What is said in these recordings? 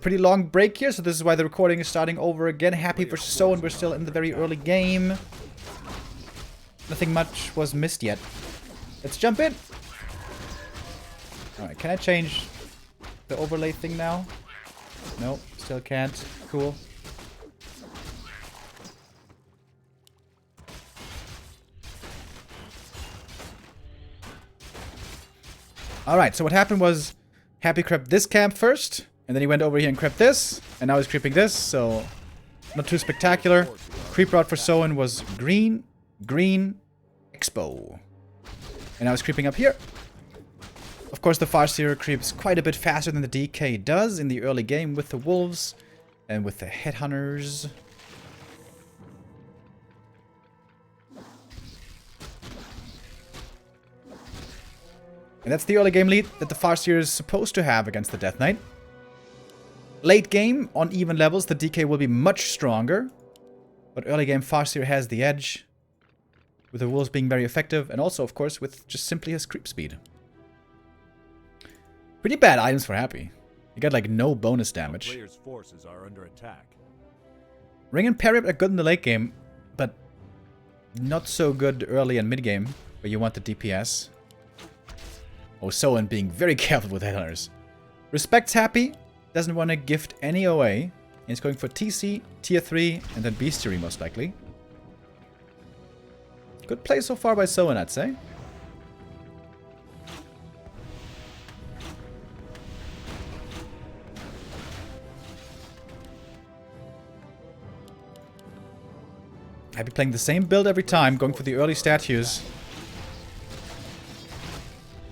pretty long break here, so this is why the recording is starting over again. Happy for Soin, we're still in the very early game. Nothing much was missed yet. Let's jump in. Alright, can I change the overlay thing now? No, still can't. Cool. Alright, so what happened was Happy crept this camp first, and then he went over here and crept this, and now he's creeping this, so not too spectacular. Creep route for Soin was green, green, expo. And now he's creeping up here. Of course, the Farseer creeps quite a bit faster than the DK does in the early game with the wolves and with the headhunters. And that's the early game lead that the Farseer is supposed to have against the Death Knight. Late game, on even levels, the DK will be much stronger. But early game, Farseer has the edge. With the wolves being very effective, and also, of course, with just simply his creep speed. Pretty bad items for Happy. You get like no bonus damage. Players' forces are under attack. Ring and Parry are good in the late game, but not so good early and mid game, where you want the DPS. Oh, Soin being very careful with headhunters. Respects Happy, doesn't want to gift any away. He's going for TC, tier 3, and then Bestiary most likely. Good play so far by Soin, I'd say. Happy playing the same build every time, going for the early statues.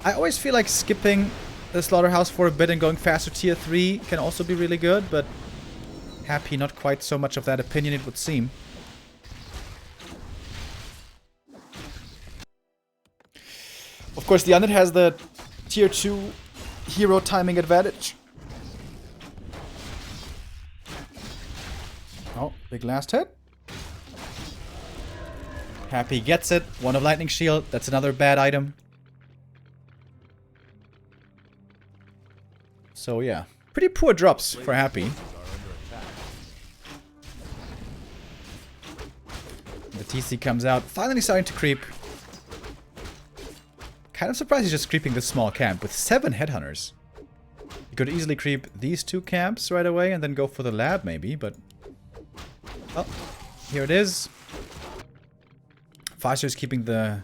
I always feel like skipping the Slaughterhouse for a bit and going faster tier 3 can also be really good, but Happy not quite so much of that opinion, it would seem. Of course, the Undead has the tier 2 hero timing advantage. Oh, big last hit. Happy gets it. One of Lightning Shield. That's another bad item. So yeah, pretty poor drops for Happy. The TC comes out, finally starting to creep. Kind of surprised he's just creeping this small camp with 7 headhunters. You could easily creep these 2 camps right away and then go for the lab maybe, but... Oh, here it is. Farseer is keeping the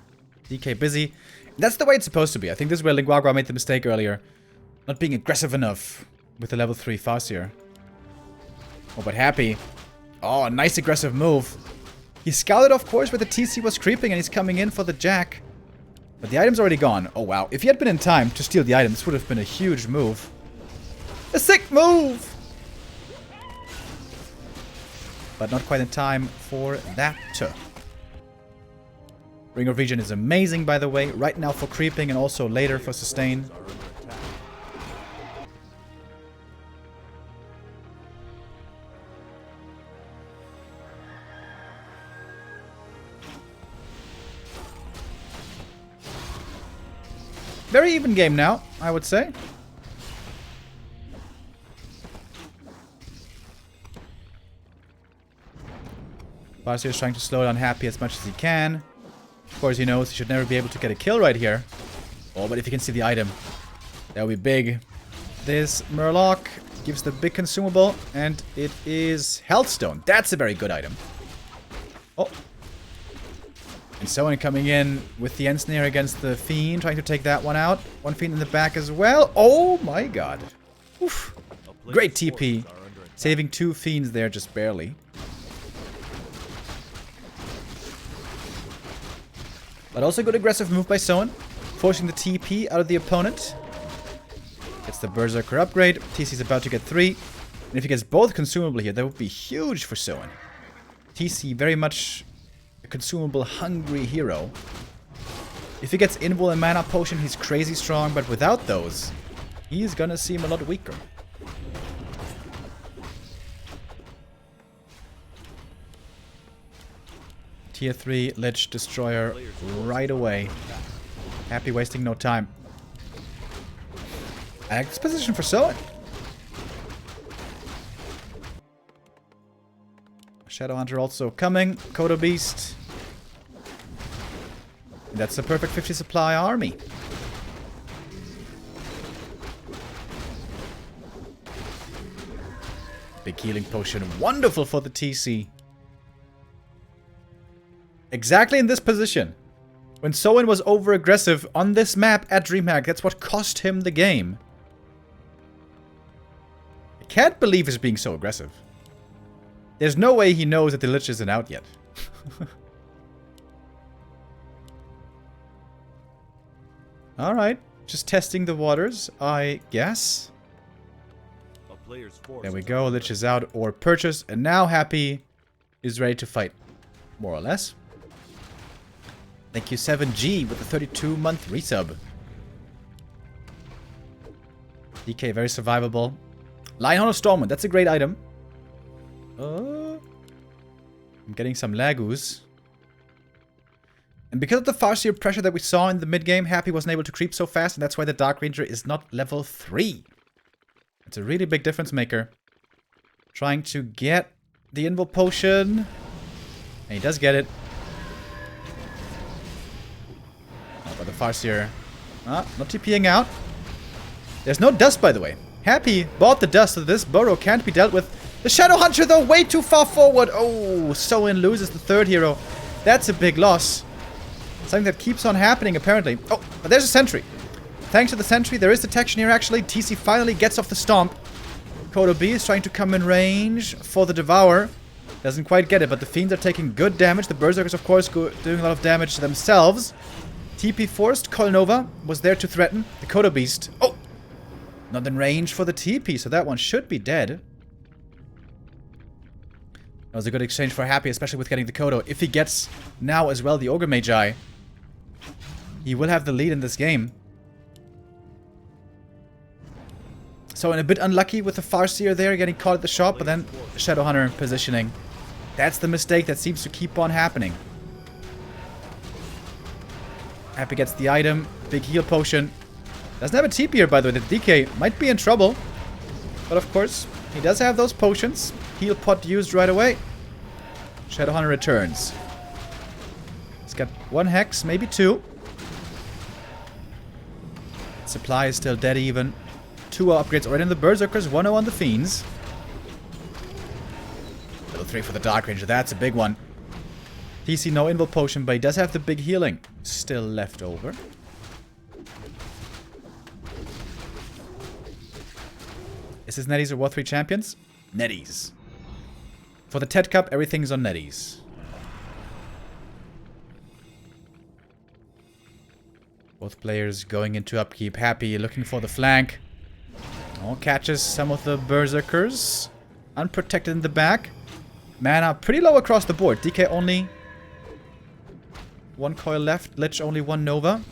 DK busy. That's the way it's supposed to be. I think this is where Linguagua made the mistake earlier. Not being aggressive enough with the level 3 Farseer. Oh, but Happy. Oh, a nice aggressive move. He scouted, of course, where the TC was creeping and he's coming in for the Jack. But the item's already gone. Oh, wow. If he had been in time to steal the item, this would have been a huge move. A sick move! But not quite in time for that. Ring of Regen is amazing, by the way. Right now for creeping and also later for sustain. Very even game now, I would say. Farseer is trying to slow down Happy as much as he can. Of course, he knows he should never be able to get a kill right here. Oh, but if you can see the item, that would be big. This Murloc gives the big consumable, and it is Healthstone. That's a very good item. Oh. And Soin coming in with the Ensnare against the Fiend, trying to take that one out. One Fiend in the back as well. Oh my god. Oof. Great TP. Saving 2 Fiends there just barely. But also good aggressive move by Soin, forcing the TP out of the opponent. Gets the Berserker upgrade. TC's about to get 3. And if he gets both consumable here, that would be huge for Soin. TC very much a consumable hungry hero. If he gets Invul and Mana Potion, he's crazy strong, but without those, he's gonna seem a lot weaker. Tier 3 Lich Destroyer right away. Happy wasting no time. Acts position for Soin. Shadowhunter also coming. Kodo Beast. And that's the perfect 50 supply army. Big healing potion. Wonderful for the TC. Exactly in this position. When Soin was over-aggressive on this map at DreamHack, that's what cost him the game. I can't believe he's being so aggressive. There's no way he knows that the Lich isn't out yet. Alright, just testing the waters, I guess. There we go, Lich is out or purchased, and now Happy is ready to fight, more or less. Thank you 7G with the 32-month resub. DK, very survivable. Lionheart Stormwind, that's a great item. I'm getting some Lagoos. And because of the Farseer pressure that we saw in the mid-game, Happy wasn't able to creep so fast, and that's why the Dark Ranger is not level 3. It's a really big difference maker. Trying to get the Invul Potion. And he does get it. Oh, but the Farseer... not TPing out. There's no dust, by the way. Happy bought the dust, so this burrow can't be dealt with. The Shadowhunter, though, way too far forward. Oh, Soin loses the third hero. That's a big loss. Something that keeps on happening, apparently. Oh, but there's a sentry. Thanks to the sentry, there is detection here, actually. TC finally gets off the stomp. Kodo B is trying to come in range for the Devour. Doesn't quite get it, but the Fiends are taking good damage. The Berserkers, of course, doing a lot of damage themselves. TP forced. Kolnova was there to threaten. The Kodo Beast. Oh! Not in range for the TP, so that one should be dead. That was a good exchange for Happy, especially with getting the Kodo. If he gets now as well the Ogre Magi, he will have the lead in this game. So, a bit unlucky with the Farseer there, getting caught at the shot, but then Shadowhunter positioning. That's the mistake that seems to keep on happening. Happy gets the item. Big heal potion. Doesn't have a TP here, by the way. The DK might be in trouble. But of course, he does have those potions. Heal pot used right away. Shadowhunter returns. He's got 1 Hex, maybe 2. Supply is still dead even. 2 upgrades already on the Berserkers, 1-0 on the Fiends. Level 3 for the Dark Ranger, that's a big one. TC no Invul Potion, but he does have the big healing still left over. Is this Netties or War 3 Champions? Netties. For the TeD Cup, everything's on Netties. Both players going into upkeep. Happy, looking for the flank. Oh, catches some of the Berserkers. Unprotected in the back. Mana pretty low across the board. DK only 1 coil left. Lich only 1 Nova.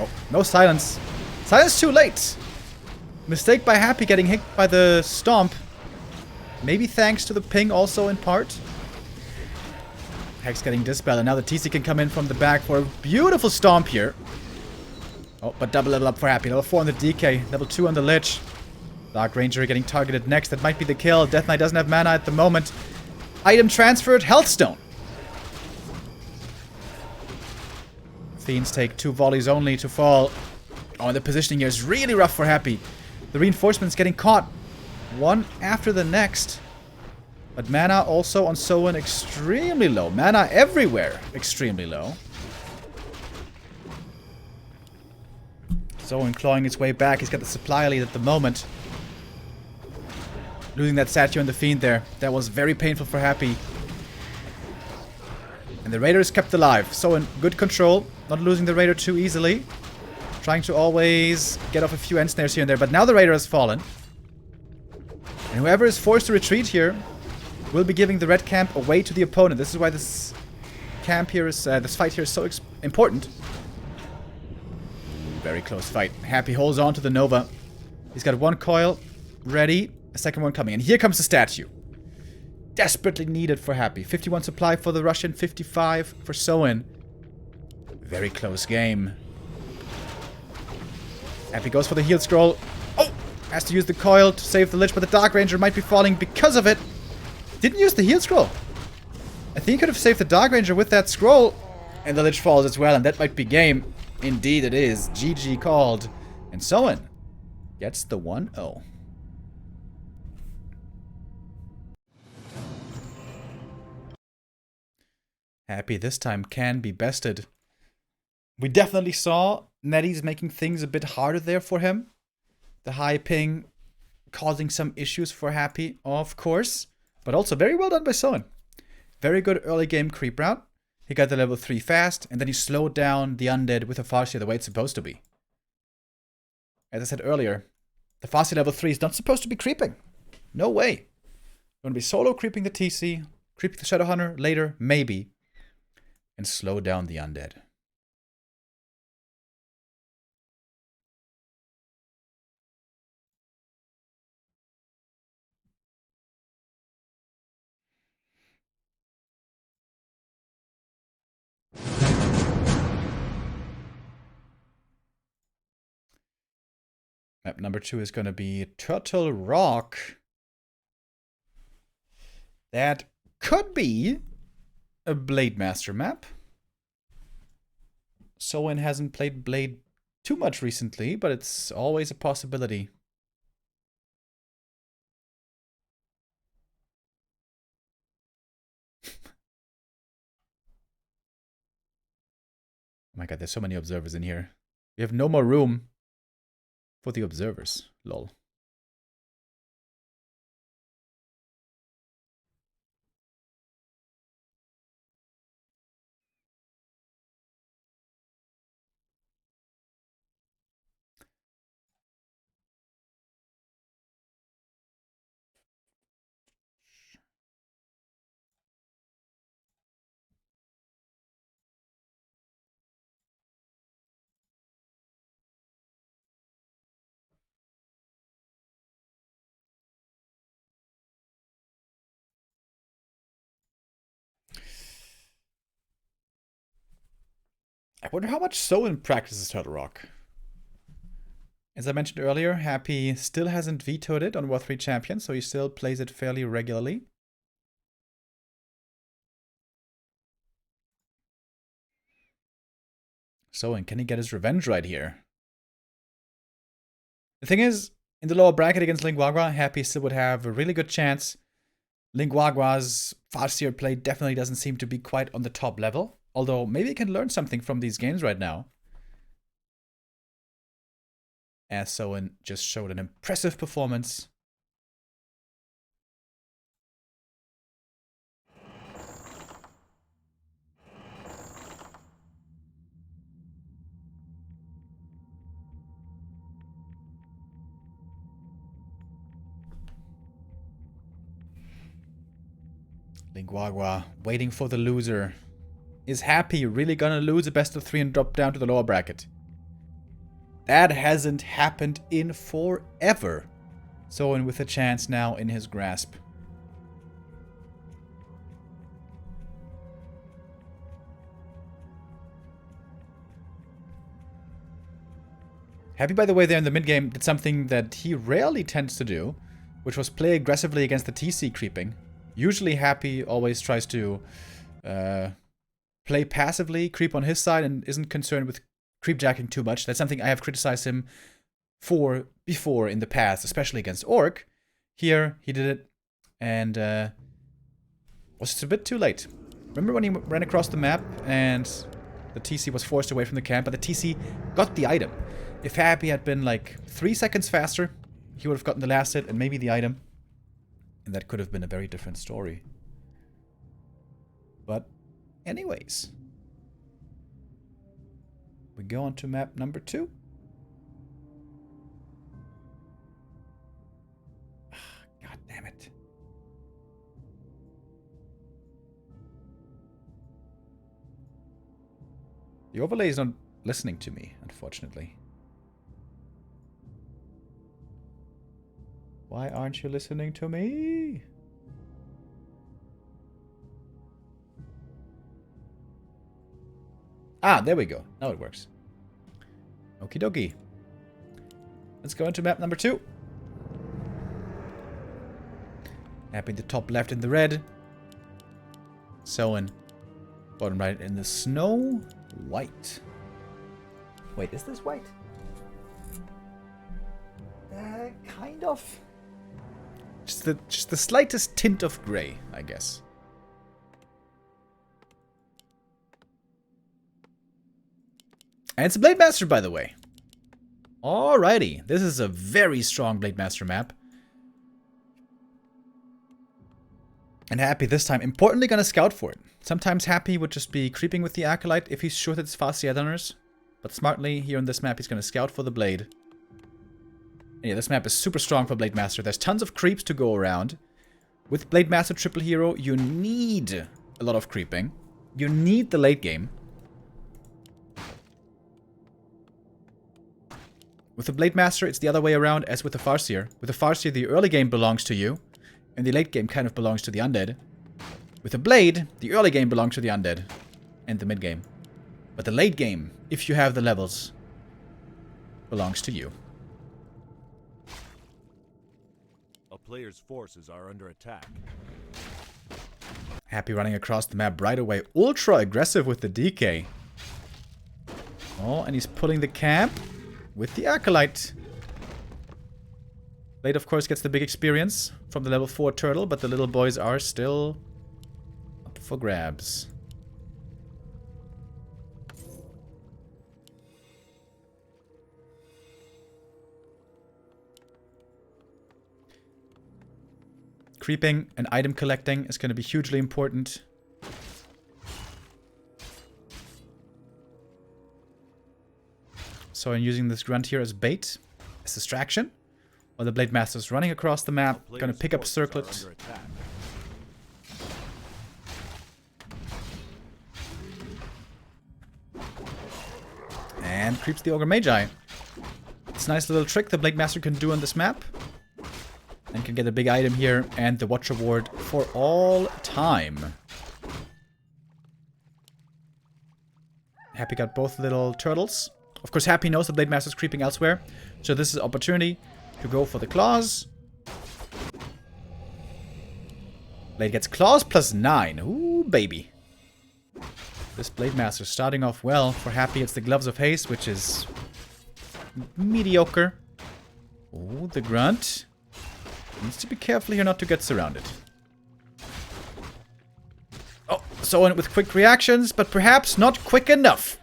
Oh, no silence. Silence too late. Mistake by Happy getting hit by the stomp. Maybe thanks to the ping also in part. Hex getting dispelled, and now the TC can come in from the back for a beautiful stomp here. Oh, but double level up for Happy. Level 4 on the DK, level 2 on the Lich. Dark Ranger getting targeted next. That might be the kill. Death Knight doesn't have mana at the moment. Item transferred. Healthstone. Fiends take 2 volleys only to fall. Oh, and the positioning here is really rough for Happy. The reinforcements getting caught. One after the next. But mana also on Soin extremely low. Mana everywhere extremely low. Soin clawing its way back. He's got the supply lead at the moment. Losing that statue and the Fiend there. That was very painful for Happy. And the Raider is kept alive. Soin, good control. Not losing the Raider too easily. Trying to always get off a few end snares here and there. But now the Raider has fallen. And whoever is forced to retreat here will be giving the red camp away to the opponent. This is why this camp here is, this fight here is so important. Very close fight. Happy holds on to the Nova. He's got 1 coil ready. A second one coming. And here comes the statue. Desperately needed for Happy. 51 supply for the Russian, 55 for Soin. Very close game. Happy goes for the heal scroll. Oh! Has to use the coil to save the Lich, but the Dark Ranger might be falling because of it. Didn't use the heal scroll. I think he could have saved the Dark Ranger with that scroll. And the Lich falls as well, and that might be game. Indeed it is. GG called. And Soin gets the 1-0. Happy this time can be bested. We definitely saw NetEase making things a bit harder there for him. The high ping causing some issues for Happy, of course. But also very well done by Soin. Very good early game creep route. He got the level 3 fast, and then he slowed down the undead with a Farseer the way it's supposed to be. As I said earlier, the Farseer level 3 is not supposed to be creeping. No way. You're going to be solo creeping the TC, creeping the Shadowhunter later, maybe, and slow down the undead. Map number 2 is going to be Turtle Rock. That could be a Blade Master map. Soin hasn't played Blade too much recently, but it's always a possibility. Oh my god, there's so many observers in here. We have no more room for the observers. Lol. I wonder how much Soin practices Turtle Rock. As I mentioned earlier, Happy still hasn't vetoed it on War 3 Champion, so he still plays it fairly regularly. Soin, can he get his revenge right here? The thing is, in the lower bracket against Linguagua, Happy still would have a really good chance. Linguagua's Farseer play definitely doesn't seem to be quite on the top level. Although, maybe he can learn something from these games right now. As Soin just showed an impressive performance. Linguagua waiting for the loser. Is Happy really gonna lose a best of 3 and drop down to the lower bracket? That hasn't happened in forever. Soin with a chance now in his grasp. Happy, by the way, there in the mid-game did something that he rarely tends to do, which was play aggressively against the TC creeping. Usually Happy always tries to play passively, creep on his side, and isn't concerned with creepjacking too much. That's something I have criticized him for before in the past, especially against ORC. Here, he did it, and was just a bit too late. Remember when he ran across the map, and the TC was forced away from the camp, but the TC got the item. If Happy had been like 3 seconds faster, he would have gotten the last hit and maybe the item. And that could have been a very different story. But anyways, we go on to map number 2. God damn it. The overlay is not listening to me, unfortunately. Why aren't you listening to me? Ah, there we go. Now it works. Okie dokie. Let's go into map number 2. Happy in the top left in the red. Soin. Bottom right in the snow. White. Wait, is this white? Kind of. Just the slightest tint of gray, I guess. And it's a Blade Master, by the way. Alrighty. This is a very strong Blade Master map. And Happy this time, importantly, gonna scout for it. Sometimes Happy would just be creeping with the Acolyte if he's sure that it's fast runners. But smartly, here on this map, he's gonna scout for the Blade. And yeah, this map is super strong for Blade Master. There's tons of creeps to go around. With Blade Master Triple Hero, you need a lot of creeping. You need the late game. With the Blade Master, it's the other way around as with the Farseer. With the Farseer, the early game belongs to you, and the late game kind of belongs to the Undead. With the Blade, the early game belongs to the Undead, and the mid game. But the late game, if you have the levels, belongs to you. A player's forces are under attack. Happy running across the map right away. Ultra aggressive with the DK. Oh, and he's pulling the camp with the Acolyte. Blade, of course, gets the big experience from the level 4 turtle, but the little boys are still up for grabs. Creeping and item collecting is going to be hugely important. So I'm using this grunt here as bait, as distraction. While the Blade Master is running across the map, going to pick up a circlet. And creeps the Ogre Magi. It's a nice little trick the Blade Master can do on this map. And can get a big item here and the Watch Reward for all time. Happy got both little turtles. Of course, Happy knows the Blade Master is creeping elsewhere. So this is an opportunity to go for the claws. Blade gets claws plus 9. Ooh, baby. This Blade Master starting off well. For Happy, it's the Gloves of Haste, which is mediocre. Ooh, the grunt. Needs to be careful here not to get surrounded. Oh, Soin with quick reactions, but perhaps not quick enough.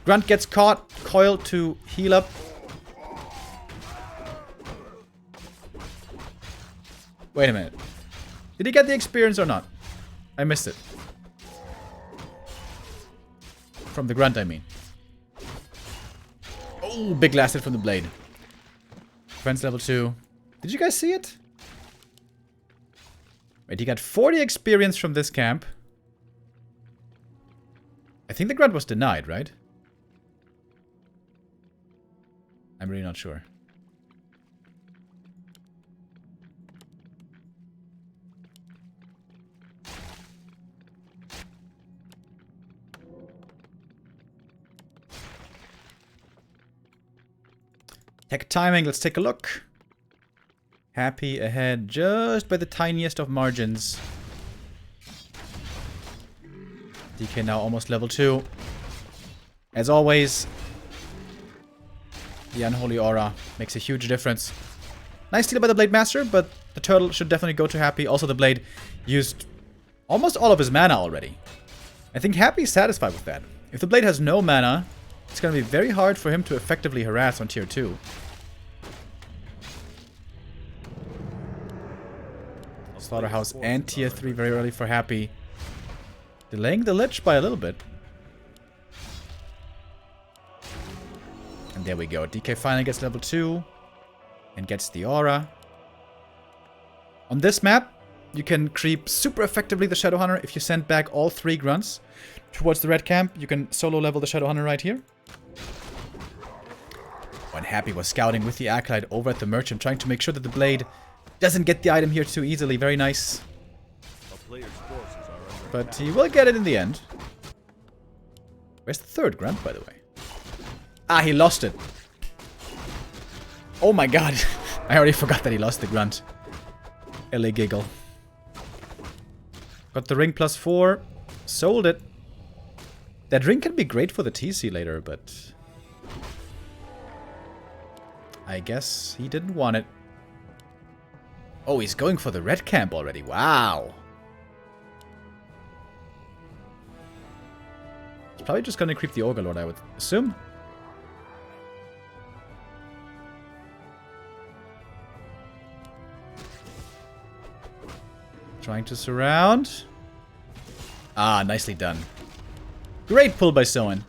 Grunt gets caught, coiled to heal up. Wait a minute. Did he get the experience or not? I missed it. From the grunt, I mean. Oh, big last hit from the blade. Defense level 2. Did you guys see it? Wait, he got 40 experience from this camp. I think the grunt was denied, right? I'm really not sure. Tech timing, let's take a look. Happy ahead just by the tiniest of margins. DK now almost level 2. As always, the Unholy Aura makes a huge difference. Nice steal by the Blade Master, but the turtle should definitely go to Happy. Also, the Blade used almost all of his mana already. I think Happy's satisfied with that. If the Blade has no mana, it's going to be very hard for him to effectively harass on tier 2. Slaughterhouse and tier 3 very early for Happy. Delaying the Lich by a little bit. And there we go. DK finally gets level 2. And gets the Aura. On this map, you can creep super effectively the Shadowhunter if you send back all 3 grunts towards the red camp. You can solo level the Shadowhunter right here. When Happy was scouting with the Acolyte over at the Merchant, trying to make sure that the Blade doesn't get the item here too easily. Very nice. But he will get it in the end. Where's the third grunt, by the way? Ah, he lost it. Oh my god. I already forgot that he lost the grunt. LA giggle. Got the ring +4. Sold it. That ring can be great for the TC later, but... I guess he didn't want it. Oh, he's going for the red camp already. Wow. He's probably just going to creep the Ogre Lord, I would assume. Trying to surround. Ah, nicely done. Great pull by Soin.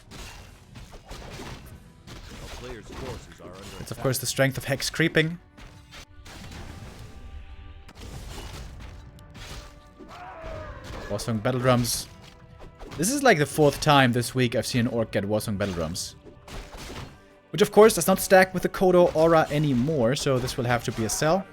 It's of course the strength of Hex creeping. Warsong Battle Drums. This is like the 4th time this week I've seen an Orc get Warsong Battle Drums. Which of course does not stack with the Kodo Aura anymore, so this will have to be a sell.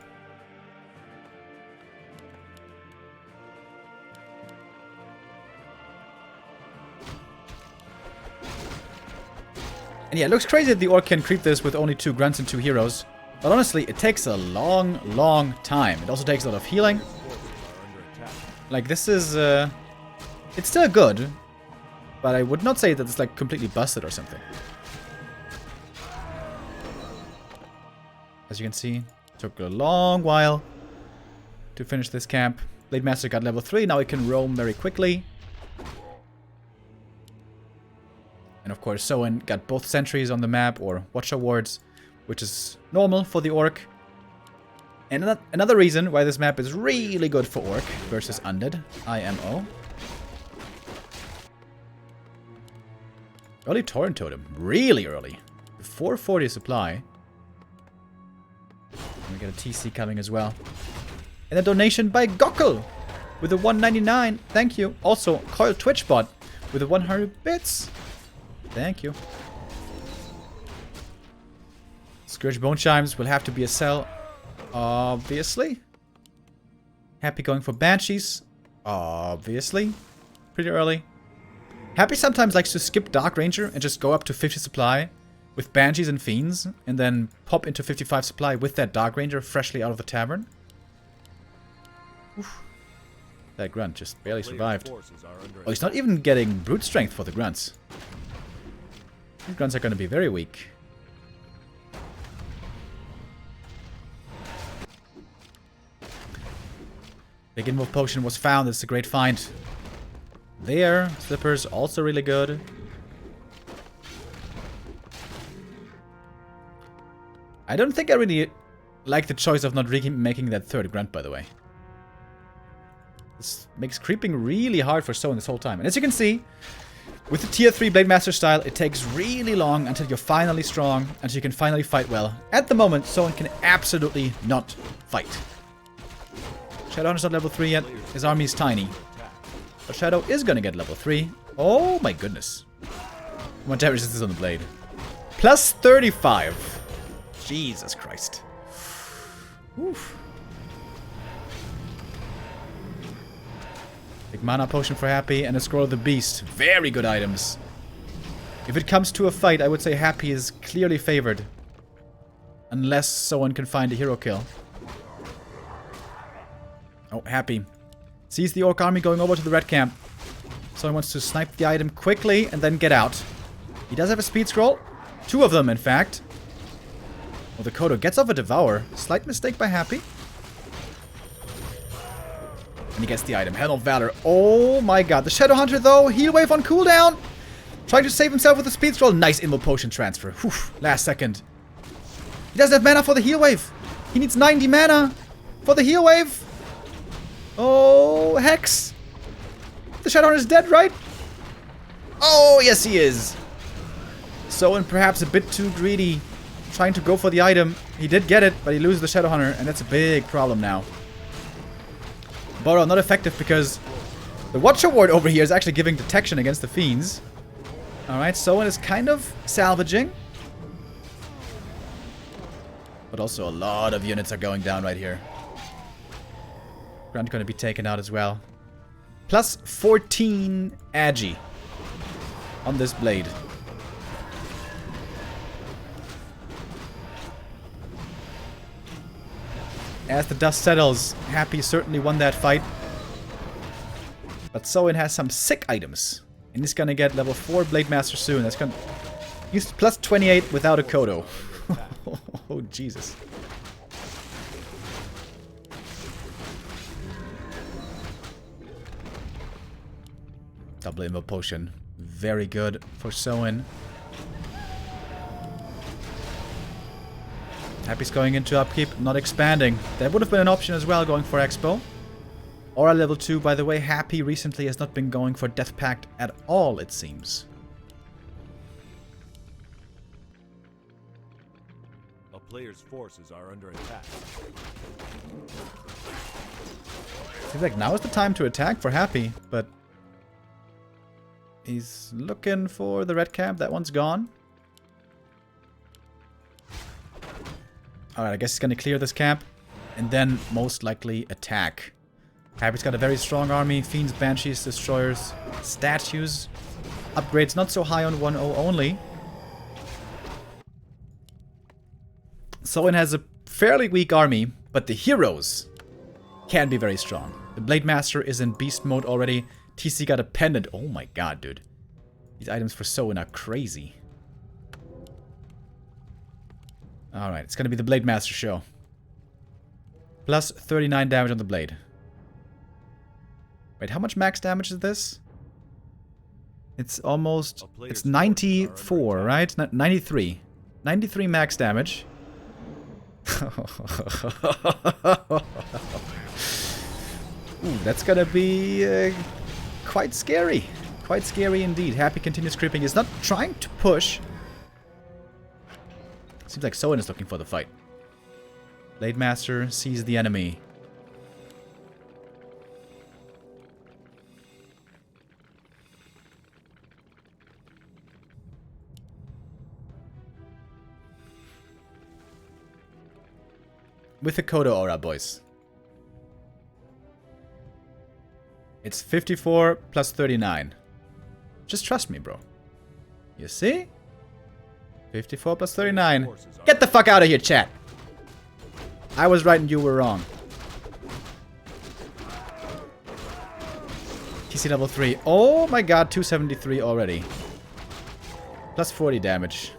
And yeah, it looks crazy that the Orc can creep this with only 2 grunts and 2 heroes. But honestly, it takes a long, long time. It also takes a lot of healing. Like, this is... it's still good. But I would not say that it's, like, completely busted or something. As you can see, it took a long while to finish this camp. Blade Master got level 3. Now he can roam very quickly. And of course, Soin got both sentries on the map, or Watcher Wards, which is normal for the Orc. And another reason why this map is really good for Orc versus Undead, IMO. Early Torrent Totem, really early. 440 supply. And we get a TC coming as well. And a donation by Gokul with a 199. Thank you. Also, Coil Twitchbot with a 100 bits. Thank you. Scourge Bone Chimes will have to be a sell, obviously. Happy going for Banshees, obviously. Pretty early. Happy sometimes likes to skip Dark Ranger and just go up to 50 supply with Banshees and Fiends, and then pop into 55 supply with that Dark Ranger freshly out of the tavern. Oof. That grunt just barely survived. Oh, he's not even getting brute strength for the grunts. These grunts are going to be very weak. Big Involve Potion was found. It's a great find. There. Slippers also really good. I don't think I really like the choice of not making that 3rd grunt, by the way. This makes creeping really hard for Soin this whole time. And as you can see, with the tier 3 Blade Master style, it takes really long until you're finally strong, until you can finally fight well. At the moment, Soin can absolutely not fight. Shadowhunter's not level 3 yet. His army is tiny. But Shadow is gonna get level 3. Oh my goodness. How much damage is this on the blade? Plus 35. Jesus Christ. Oof. Big mana potion for Happy and a Scroll of the Beast. Very good items. If it comes to a fight, I would say Happy is clearly favored. Unless someone can find a hero kill. Oh, Happy. Sees the Orc army going over to the red camp. Someone wants to snipe the item quickly and then get out. He does have a speed scroll. 2 of them, in fact. Well, the Kodo gets off a Devour. Slight mistake by Happy. And he gets the item. Helm of Valor. Oh my god. The Shadowhunter, though. Heal Wave on cooldown. Trying to save himself with a speed scroll. Nice Invo Potion transfer. Whew. Last second. He doesn't have mana for the heal wave. He needs 90 mana for the heal wave. Oh, Hex. The Shadowhunter is dead, right? Oh, yes he is. Soin perhaps a bit too greedy. Trying to go for the item. He did get it, but he loses the Shadowhunter, and that's a big problem now. Borrow not effective because the Watcher Ward over here is actually giving detection against the Fiends. Alright, Soin is kind of salvaging. But also a lot of units are going down right here. Grunt going to be taken out as well. Plus 14 Agi on this blade. As the dust settles, Happy certainly won that fight. But Soin has some sick items. And he's gonna get level 4 Blade Master soon. That's gonna... He's plus 28 without a Kodo. Oh, Jesus. Double Invo Potion. Very good for Soin. Happy's going into upkeep, not expanding. That would have been an option as well, going for Expo. Aura level 2, by the way. Happy recently has not been going for Death Pact at all, it seems. A player's forces are under attack. Seems like now is the time to attack for Happy, but... He's looking for the red cap. That one's gone. Alright, I guess he's gonna clear this camp. And then most likely attack. Happy's got a very strong army. Fiends, Banshees, Destroyers, Statues. Upgrades not so high on 1-0 only. Soin has a fairly weak army, but the heroes can be very strong. The Blade Master is in beast mode already. TC got a pendant. Oh my god, dude. These items for Soin are crazy. Alright, it's gonna be the Blade Master show. Plus 39 damage on the blade. Wait, how much max damage is this? It's almost... It's 94, right? 93. 93 max damage. Ooh, that's gonna be quite scary. Quite scary indeed. Happy continues creeping. He's not trying to push. Seems like Soin is looking for the fight. Blade Master sees the enemy. With the Kodo Aura, boys. It's 54 plus 39. Just trust me, bro. You see? 54 plus 39. Get the fuck out of here, chat. I was right and you were wrong. TC level 3. Oh my god, 273 already. Plus 40 damage.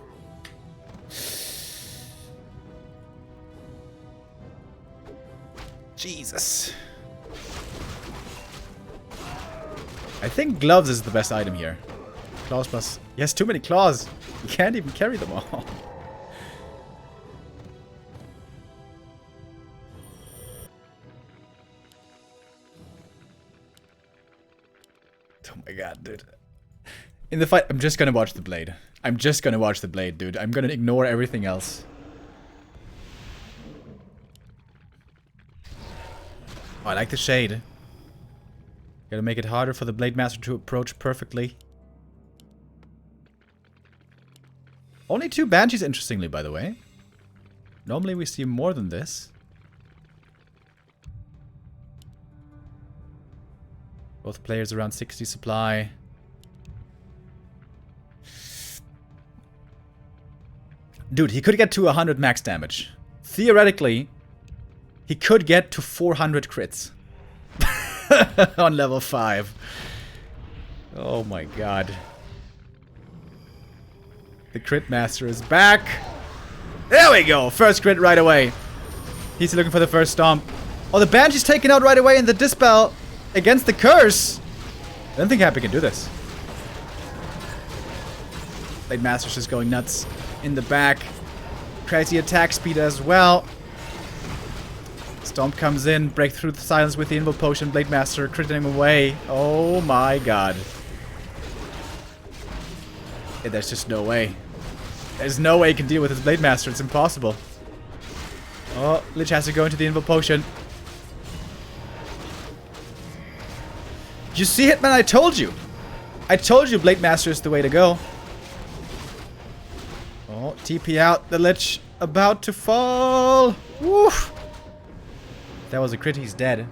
Jesus. I think gloves is the best item here. Claws plus... He has too many claws. He can't even carry them all. Oh my god, dude. In the fight, I'm just gonna watch the blade. I'm just gonna watch the blade, dude. I'm gonna ignore everything else. Oh, I like the shade. Gotta make it harder for the Blade Master to approach perfectly. Only 2 Banshees, interestingly, by the way. Normally we see more than this. Both players around 60 supply. Dude, he could get to 100 max damage. Theoretically, he could get to 400 crits. On level 5. Oh my god. The crit master is back. There we go. First crit right away. He's looking for the first stomp. Oh, the Banshee's taken out right away in the Dispel against the curse. I don't think Happy can do this. Blade Master's just going nuts in the back. Crazy attack speed as well. Stomp comes in, break through the silence with the Invo Potion. Blade Master critting him away. Oh my god. Yeah, there's just no way. There's no way he can deal with his Blade Master. It's impossible. Oh, Lich has to go into the Invo Potion. You see, Hitman? I told you. I told you Blade Master is the way to go. Oh, TP out. The Lich about to fall. Woo! If that was a crit, he's dead.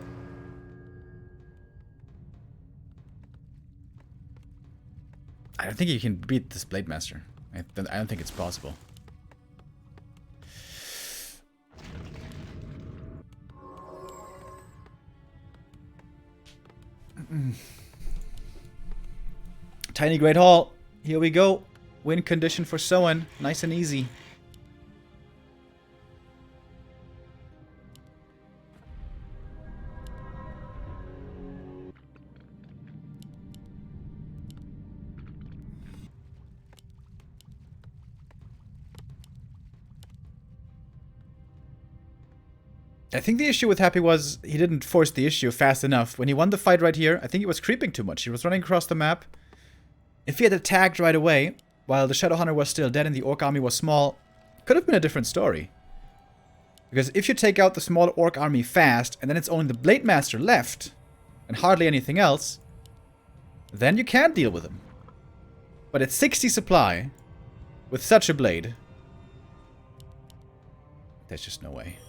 I don't think you can beat this Blade Master. I don't think it's possible. Tiny Great Hall. Here we go. Win condition for Soin. Nice and easy. I think the issue with Happy was he didn't force the issue fast enough. When he won the fight right here, I think he was creeping too much. He was running across the map. If he had attacked right away, while the Shadow Hunter was still dead and the Orc army was small, could have been a different story. Because if you take out the small Orc army fast, and then it's only the Blade Master left, and hardly anything else, then you can't deal with him. But at 60 supply, with such a blade, there's just no way.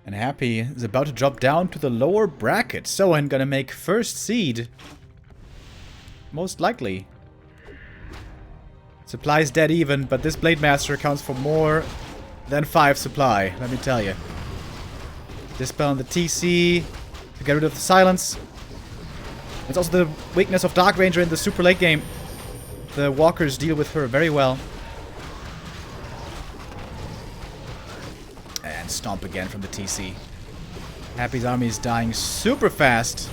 And Happy is about to drop down to the lower bracket. Soin gonna make first seed. Most likely. Supply's dead even, but this Blade Master accounts for more than 5 supply, let me tell you. Dispel on the TC to get rid of the silence. It's also the weakness of Dark Ranger in the super late game. The walkers deal with her very well. And stomp again from the TC. Happy's army is dying super fast.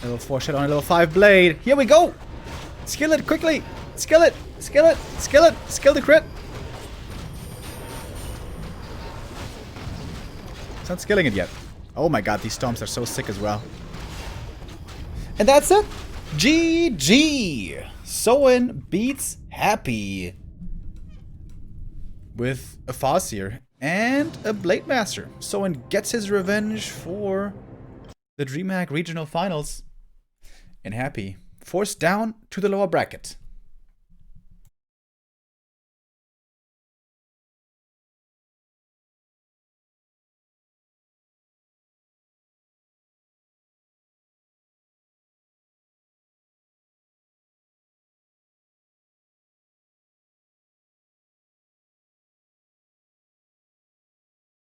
Level 4 Shadow on a level 5 Blade. Here we go! Skill it quickly! Skill it! Skill it! Skill it! Skill the crit! It's not skilling it yet. Oh my god, these stomps are so sick as well. And that's it! GG! Soin beats Happy. With a CORSAIR and a Blade Master. Soin gets his revenge for the DreamHack Regional Finals. And Happy forced down to the lower bracket.